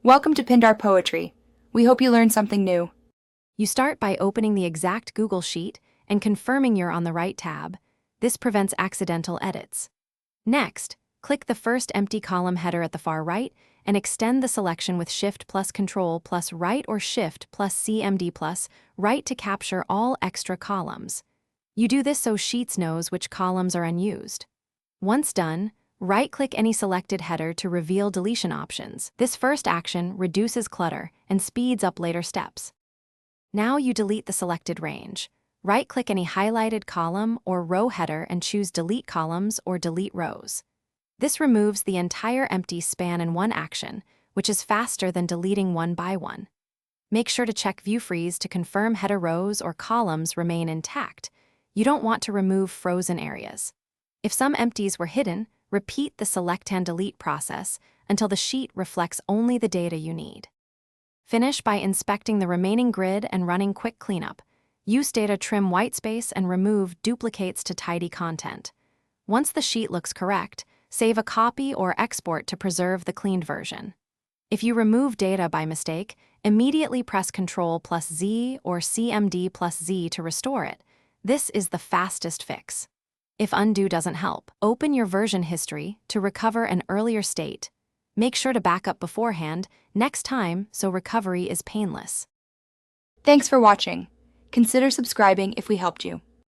Welcome to Pindar Poetry. We hope you learned something new. You start by opening the exact Google Sheet and confirming you're on the right tab. This prevents accidental edits. Next, click the first empty column header at the far right and extend the selection with Shift plus Control plus Right or Shift plus CMD plus Right to capture all extra columns. You do this so Sheets knows which columns are unused. Once done, right-click any selected header to reveal deletion options. This first action reduces clutter and speeds up later steps. Now you delete the selected range. Right-click any highlighted column or row header and choose Delete Columns or Delete Rows. This removes the entire empty span in one action, which is faster than deleting one by one. Make sure to check View Freeze to confirm header rows or columns remain intact. You don't want to remove frozen areas. If some empties were hidden, repeat the Select and Delete process until the sheet reflects only the data you need. Finish by inspecting the remaining grid and running quick cleanup. Use data trim whitespace and remove duplicates to tidy content. Once the sheet looks correct, save a copy or export to preserve the cleaned version. If you remove data by mistake, immediately press Ctrl plus Z or CMD plus Z to restore it. This is the fastest fix. If undo doesn't help, open your version history to recover an earlier state. Make sure to back up beforehand next time so recovery is painless. Thanks for watching. Consider subscribing if we helped you.